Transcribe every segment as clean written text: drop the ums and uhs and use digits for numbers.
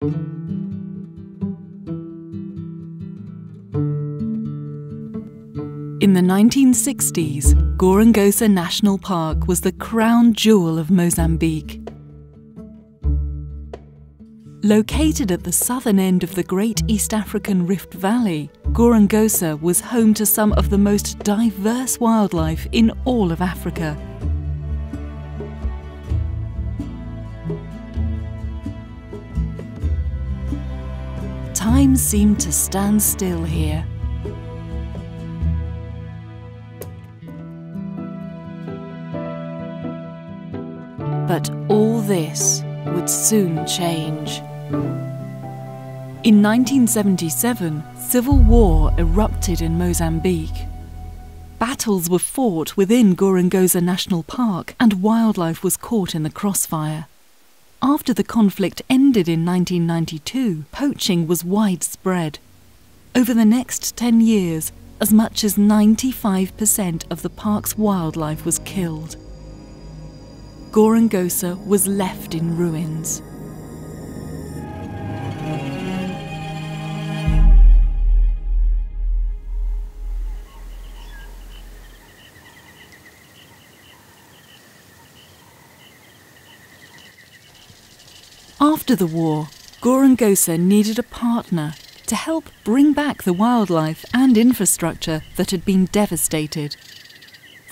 In the 1960s, Gorongosa National Park was the crown jewel of Mozambique. Located at the southern end of the Great East African Rift Valley, Gorongosa was home to some of the most diverse wildlife in all of Africa. Time seemed to stand still here. But all this would soon change. In 1977, civil war erupted in Mozambique. Battles were fought within Gorongosa National Park and wildlife was caught in the crossfire. After the conflict ended in 1992, poaching was widespread. Over the next 10 years, as much as 95% of the park's wildlife was killed. Gorongosa was left in ruins. After the war, Gorongosa needed a partner to help bring back the wildlife and infrastructure that had been devastated.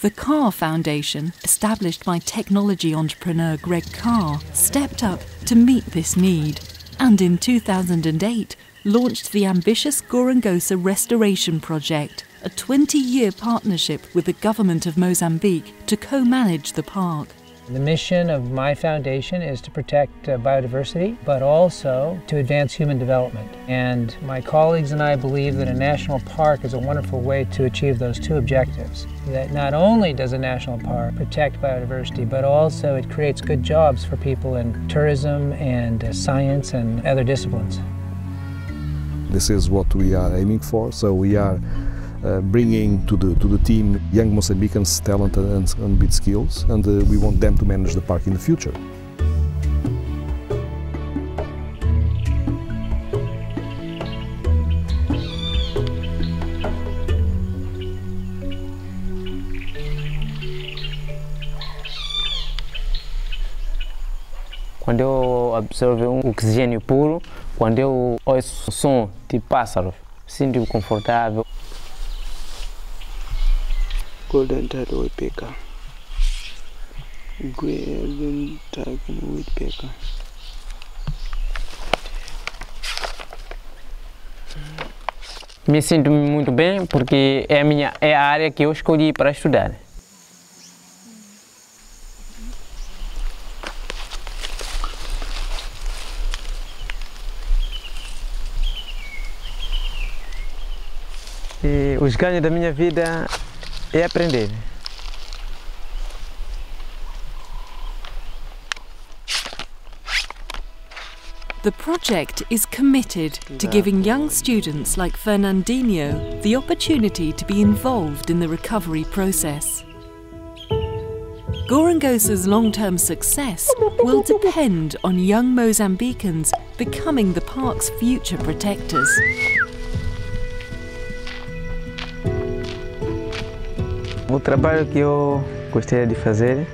The Carr Foundation, established by technology entrepreneur Greg Carr, stepped up to meet this need and in 2008 launched the ambitious Gorongosa Restoration Project, a 20-year partnership with the government of Mozambique to co-manage the park. The mission of my foundation is to protect biodiversity, but also to advance human development. And my colleagues and I believe that a national park is a wonderful way to achieve those two objectives. That not only does a national park protect biodiversity, but also it creates good jobs for people in tourism and science and other disciplines. This is what we are aiming for, so we are bringing to the team young Mozambicans' talent and big skills, and we want them to manage the park in the future. Quando eu absorvo oxigênio puro, quando eu ouço o som de pássaros, sinto confortável. Golden Tiger Woodpecker. Golden Tiger Woodpecker. Me sinto muito bem porque é a área que eu escolhi para estudar. E os ganhos da minha vida é aprender. The project is committed to giving young students like Fernandinho the opportunity to be involved in the recovery process. Gorongosa's long-term success will depend on young Mozambicans becoming the park's future protectors. O trabalho que eu gostaria de fazer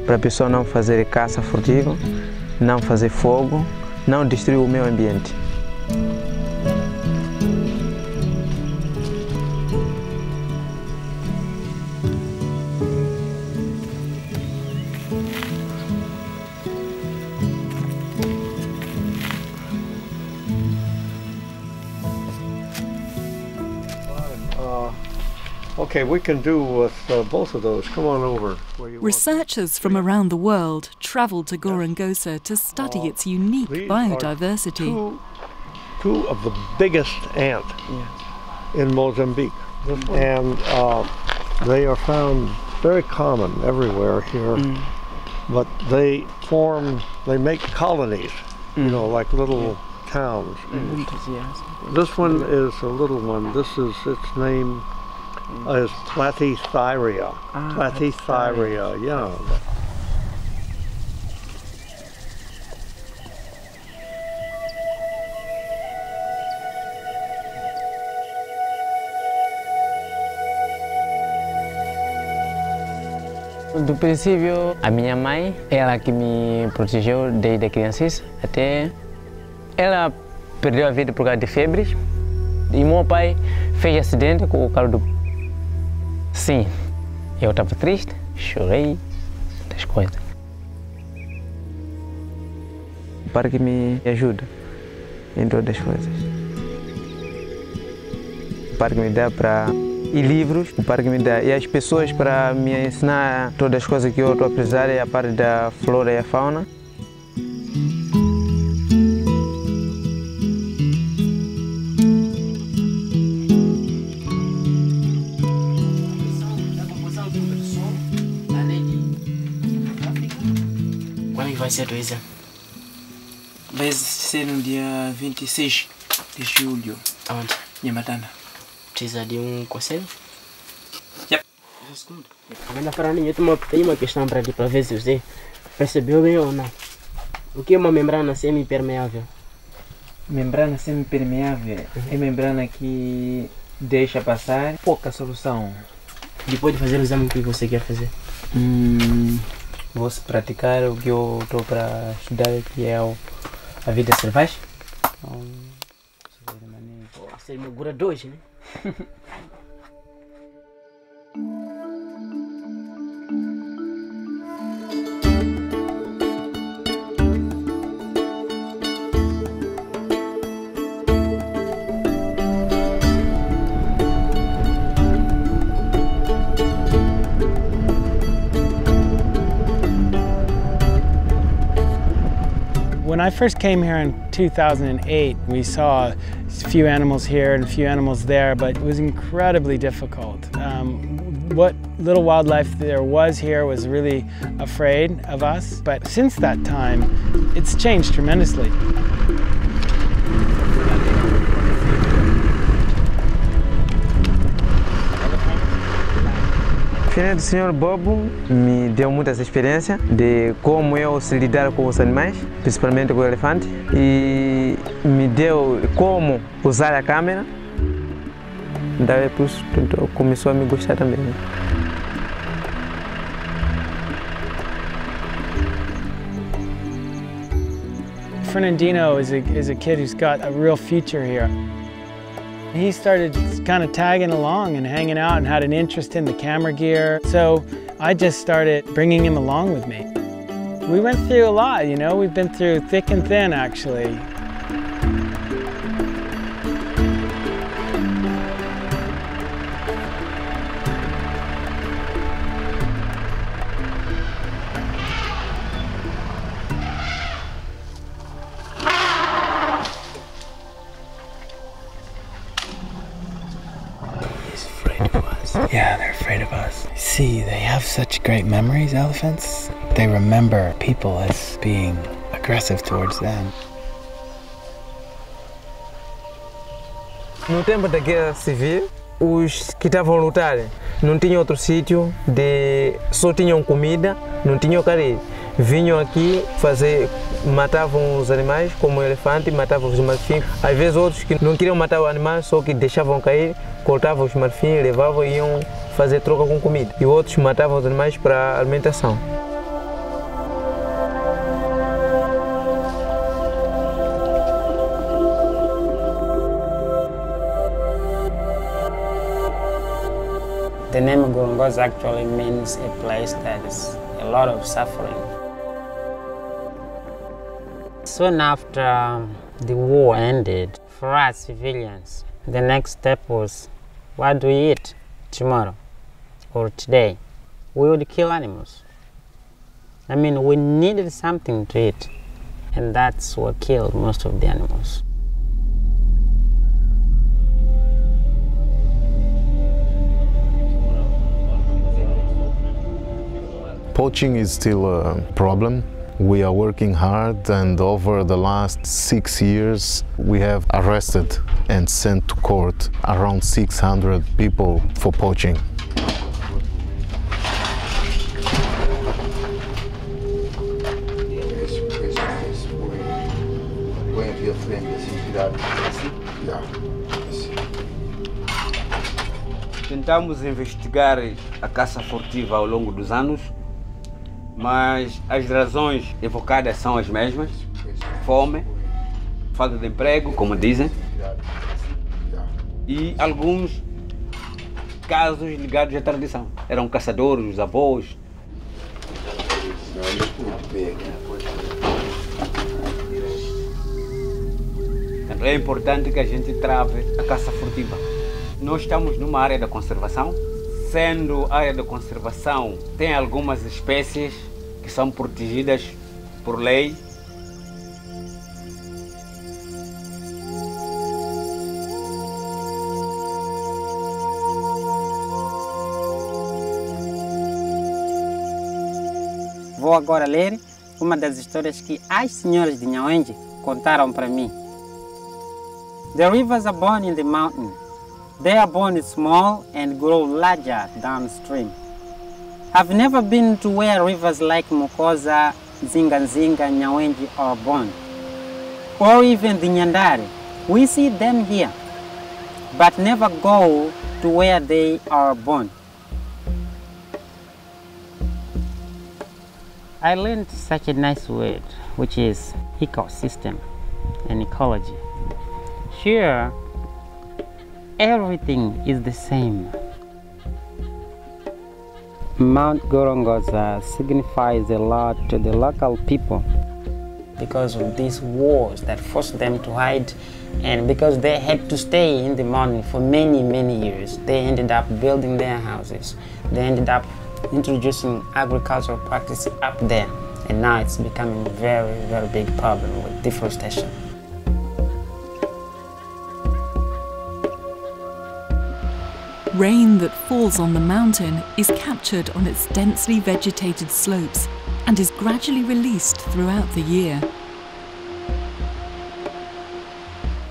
para a pessoa não fazer caça furtiva, não fazer fogo, não destruir o meio ambiente. Okay, we can do with both of those. Come on over. Researchers from around the world travelled to Gorongosa to study its unique biodiversity. Two of the biggest ant in Mozambique, and they are found very common everywhere here. But they make colonies, you know, like little towns. This one is a little one. This is its name. Is Platithyria. Platithyria, yeah. Do princípio, a minha mãe, ela que me protegeu desde a criança até ela perdeu a vida por causa de febres. E meu pai fez acidente com o carro do... Sim, eu estava triste, chorei, das coisas. O parque me ajuda em todas as coisas. O parque me dá para... E livros, o parque me dá. E as pessoas para me ensinar todas as coisas que eu estou a precisar, é a parte da flora e a fauna. Quando vai ser a tua exame? Vai ser no dia 26 de julho. Aonde? Em Matana. Precisa de conselho? Yep. Agora, Fernandinho, eu tenho uma questão para ti, para ver se você percebeu bem ou não. O que é uma membrana semi-permeável? Membrana semi-permeável é membrana que deixa passar pouca solução. Depois de fazer o exame, o que você quer fazer? Vou praticar o que eu estou para estudar, que é a vida selvagem. Ser mergulhador hoje, né? When I first came here in 2008, we saw a few animals here and a few animals there, but it was incredibly difficult. What little wildlife there was here was really afraid of us, but since that time, it's changed tremendously. O Sr. Bobo me deu muitas experiências de como eu se lidar com os animais, principalmente com o elefante, e me deu como usar a câmera. Daí depois começou a me gostar também. Fernandinho is a kid who's got a real future here. He started kind of tagging along and hanging out and had an interest in the camera gear. So I just started bringing him along with me. We went through a lot, you know, we've been through thick and thin actually. Yeah, they're afraid of us. See, they have such great memories, elephants. They remember people as being aggressive towards them. No tempo da guerra civil, os que estavam a lutar não tinham outro sítio, só tinham comida, não tinham carne. Vinham aqui matavam os animais, como o elefante, matavam os marfins. Às vezes outros que não queriam matar o animal, só que deixavam cair, cortavam os marfins, levavam e iam fazer troca com comida. E outros matavam os animais para alimentação. The name Gorongosa actually means a place that is a lot of suffering. Soon after the war ended, for us civilians, the next step was, what do we eat tomorrow or today? We would kill animals. I mean, we needed something to eat, and that's what killed most of the animals. Poaching is still a problem. We are working hard, and over the last 6 years we have arrested and sent to court around 600 people for poaching. Tentamos investigar a caça furtiva ao longo dos anos, mas as razões evocadas são as mesmas: fome, falta de emprego, como dizem, e alguns casos ligados à tradição. Eram caçadores, os avós. Então é importante que a gente trave a caça furtiva. Nós estamos numa área da conservação, sendo a área da conservação, tem algumas espécies que são protegidas por lei. Vou agora ler uma das histórias que as senhoras de Nhawenji contaram para mim. The rivers are born in the mountain. They are born small and grow larger downstream. I've never been to where rivers like Mokoza, Zinganzinga, Nhawenji are born, or even the Nyandari. We see them here, but never go to where they are born. I learned such a nice word, which is ecosystem and ecology. Here, everything is the same. Mount Gorongosa signifies a lot to the local people because of these wars that forced them to hide, and because they had to stay in the mountain for many, many years. They ended up building their houses. They ended up introducing agricultural practices up there, and now it's becoming a very, very big problem with deforestation. Rain that falls on the mountain is captured on its densely vegetated slopes and is gradually released throughout the year.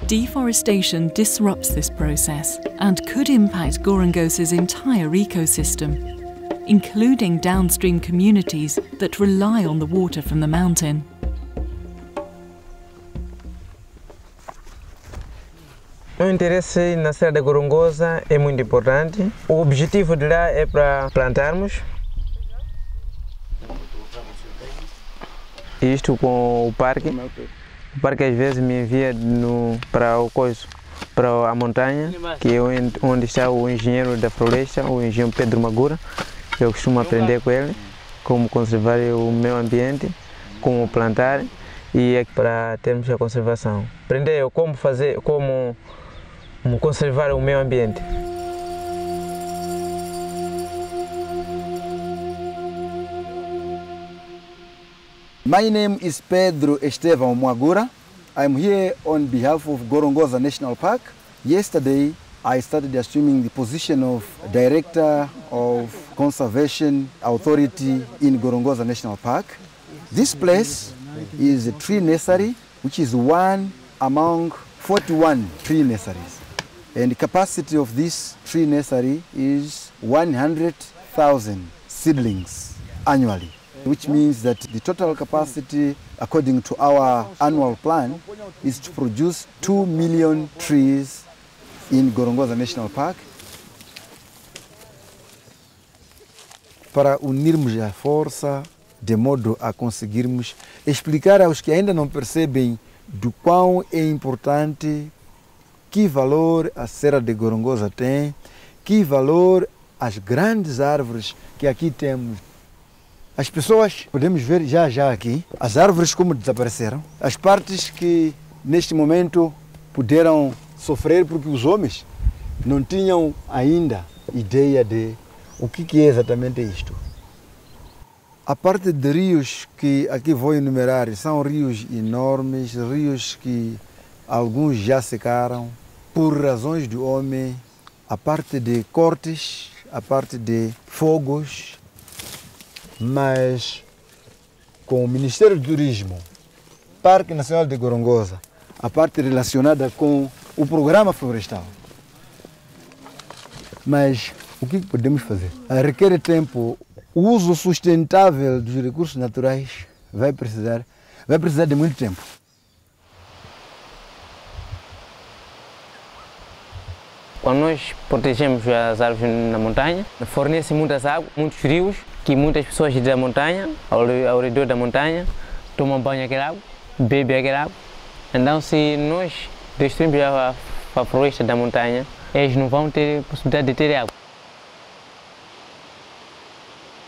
Deforestation disrupts this process and could impact Gorongosa's entire ecosystem, including downstream communities that rely on the water from the mountain. O interesse na Serra da Gorongosa é muito importante. O objetivo de lá é para plantarmos. Isto com o parque. O parque às vezes me envia para a montanha, que é onde está o engenheiro da floresta, o engenheiro Pedro Magura. Eu costumo aprender com ele como conservar o meio ambiente, como plantar e para termos a conservação. Aprender como conservar o meio ambiente. My name is Pedro Estevão Mwagura. I'm here on behalf of Gorongosa National Park. Yesterday, I started assuming the position of Director of Conservation Authority in Gorongosa National Park. This place is a tree nursery, which is one among 41 tree nurseries. And the capacity of this tree nursery is 100,000 seedlings annually, which means that the total capacity, according to our annual plan, is to produce 2 million trees in Gorongosa National Park. Para unirmos a força, de modo a conseguirmos explicar aos que ainda não percebem do quão é importante, que valor a Serra de Gorongosa tem, que valor as grandes árvores que aqui temos. As pessoas, podemos ver já aqui, as árvores como desapareceram, as partes que neste momento puderam sofrer porque os homens não tinham ainda ideia de o que é exatamente isto. A parte de rios que aqui vou enumerar são rios enormes, rios que alguns já secaram por razões do homem, a parte de cortes, a parte de fogos, mas com o Ministério do Turismo, Parque Nacional de Gorongosa, a parte relacionada com o programa florestal. Mas o que podemos fazer? Requer tempo. O uso sustentável dos recursos naturais vai precisar de muito tempo. Quando nós protegemos as árvores na montanha, fornece muitas águas, muitos rios, que muitas pessoas da montanha, ao redor da montanha, tomam banho aquela água, bebem aquela água. Então, se nós destruirmos a floresta da montanha, eles não vão ter possibilidade de ter água.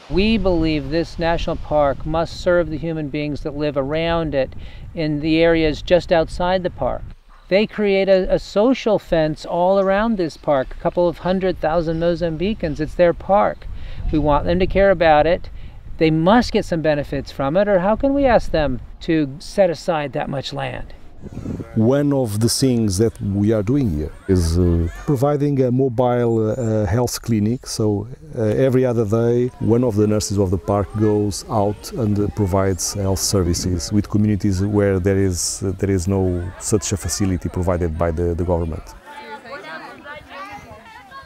We believe this national park must serve the human beings that live around it in the areas just outside the park. They create a social fence all around this park, a couple of 100,000 Mozambicans. It's their park. We want them to care about it. They must get some benefits from it, or how can we ask them to set aside that much land? One of the things that we are doing here is providing a mobile health clinic. So every other day, one of the nurses of the park goes out and provides health services with communities where there is no such a facility provided by the government.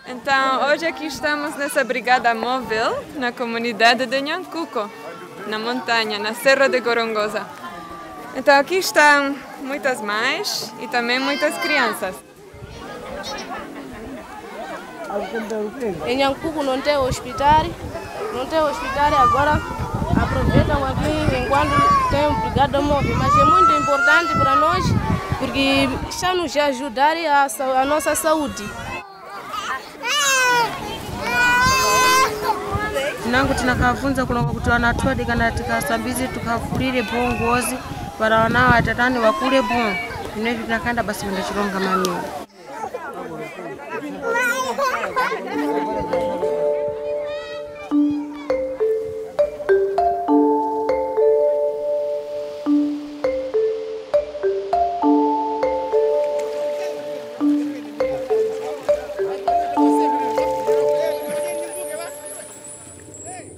Então, hoje aqui estamos nessa brigada móvel na comunidade de Nhancuco, na montanha, na Serra de Gorongosa. Então, aqui estão muitas mães e também muitas crianças. Em Nhancuco não tem hospital, agora aproveitam aqui enquanto tem um brigada móvel, mas é muito importante para nós porque está nos ajudar a nossa saúde. Nangu tinakafunza kulonga kuti wanatodi kana tikasambizi tukafurire bongozi para wanao atatani wakule bon inevi tunakanda basi wenda chilonga mamini.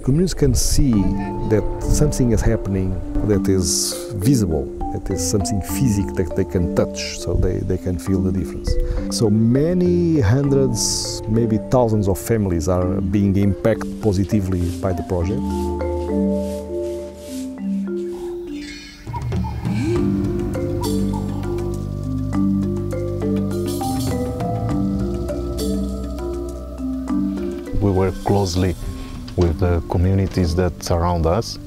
Communities can see that something is happening that is visible, that is something physical that they can touch, so they can feel the difference. So many hundreds, maybe thousands of families are being impacted positively by the project. We work closely with the communities that surround us.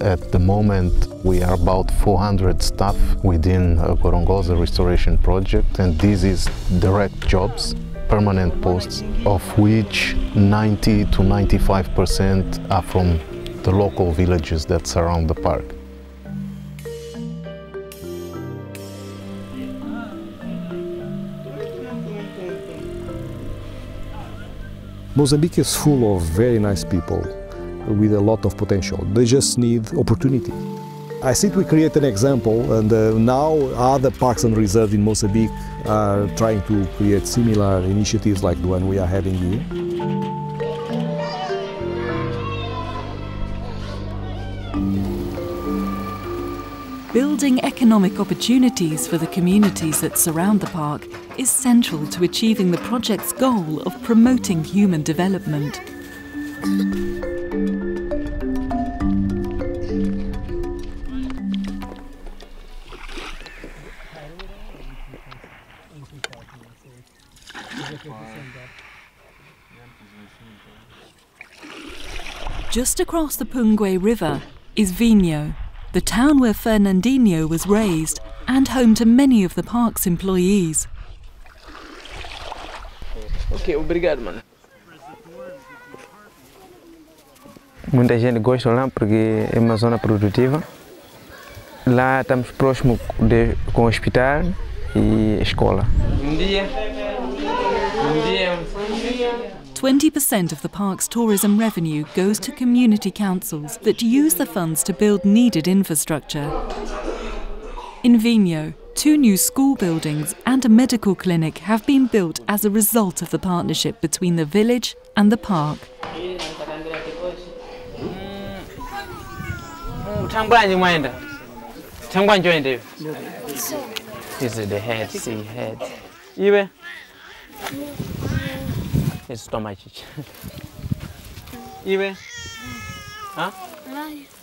At the moment, we are about 400 staff within a Gorongosa restoration project, and this is direct jobs, permanent posts, of which 90 to 95% are from the local villages that surround the park. Mozambique is full of very nice people with a lot of potential. They just need opportunity. I think we create an example, and now other parks and reserves in Mozambique are trying to create similar initiatives like the one we are having here. Building economic opportunities for the communities that surround the park is central to achieving the project's goal of promoting human development. Just across the Pungue River is Vinho, the town where Fernandinho was raised and home to many of the park's employees. Ok, obrigado, mano. Muita gente gosta lá porque é uma zona produtiva. Lá estamos próximo com o hospital e escola. Bom dia. Bom dia. 20% of the park's tourism revenue goes to community councils that use the funds to build needed infrastructure. In Vinho, 2 new school buildings and a medical clinic have been built as a result of the partnership between the village and the park. This is the head, see head. Iwe? It's stomach. Iwe? Hã?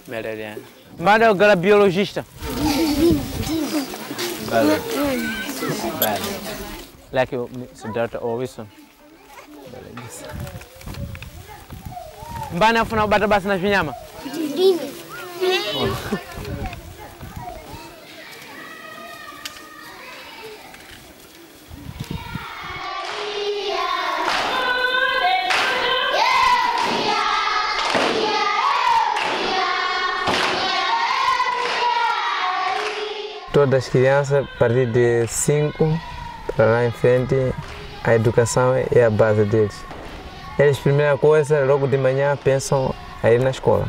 Melhor. Manda o biologista. Like you, Dr. Orison. Mbana afuna ubata basi na vinyama? Dini. Todas as crianças, a partir de 5 para lá em frente, a educação é a base deles. Eles, primeira coisa, logo de manhã, pensam a ir na escola.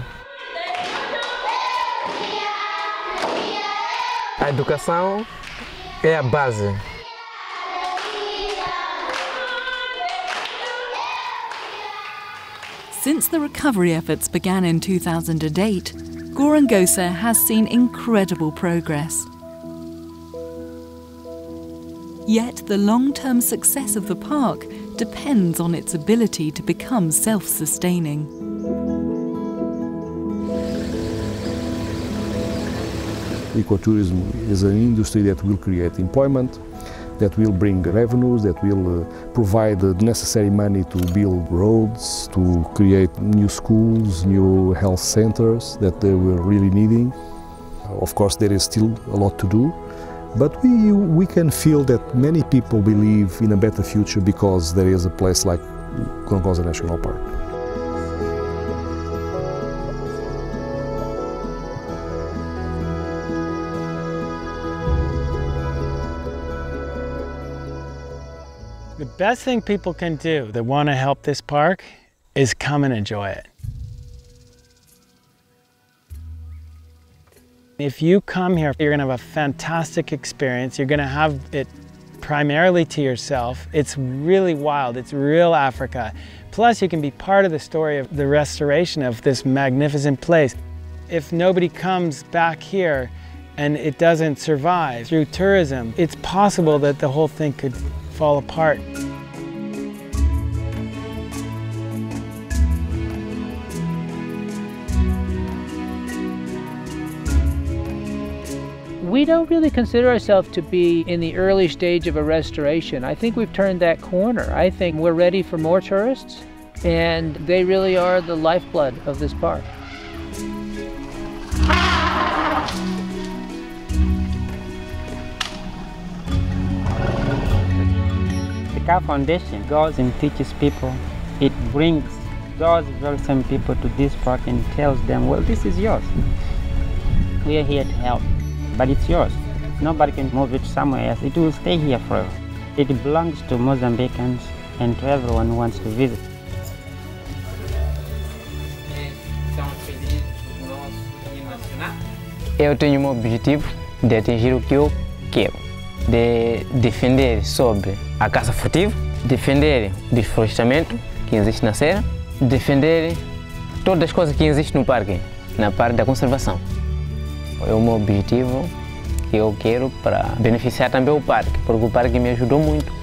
A educação é a base. Since the recovery efforts began in 2008, Gorongosa has seen incredible progress. Yet the long-term success of the park depends on its ability to become self-sustaining. Ecotourism is an industry that will create employment, that will bring revenues, that will provide the necessary money to build roads, to create new schools, new health centers that they were really needing. Of course, there is still a lot to do, but we can feel that many people believe in a better future because there is a place like Gorongosa National Park. The best thing people can do that want to help this park is come and enjoy it. If you come here, you're going to have a fantastic experience. You're going to have it primarily to yourself. It's really wild. It's real Africa. Plus, you can be part of the story of the restoration of this magnificent place. If nobody comes back here and it doesn't survive through tourism, it's possible that the whole thing could fall apart. We don't really consider ourselves to be in the early stage of a restoration. I think we've turned that corner. I think we're ready for more tourists, and they really are the lifeblood of this park. The CAR Foundation goes and teaches people. It brings those very same people to this park and tells them, well, this is yours. We are here to help, but it's yours. Nobody can move it somewhere else. It will stay here forever. It belongs to Mozambicans and to everyone who wants to visit. Eu tenho um objetivo de atingir o que eu quero, de defender sobre a caça furtiva, defender o desflorestamento que existe na serra, defender todas as coisas que existem no parque, na parte da conservação. É o meu objetivo que eu quero para beneficiar também o parque, porque o parque me ajudou muito.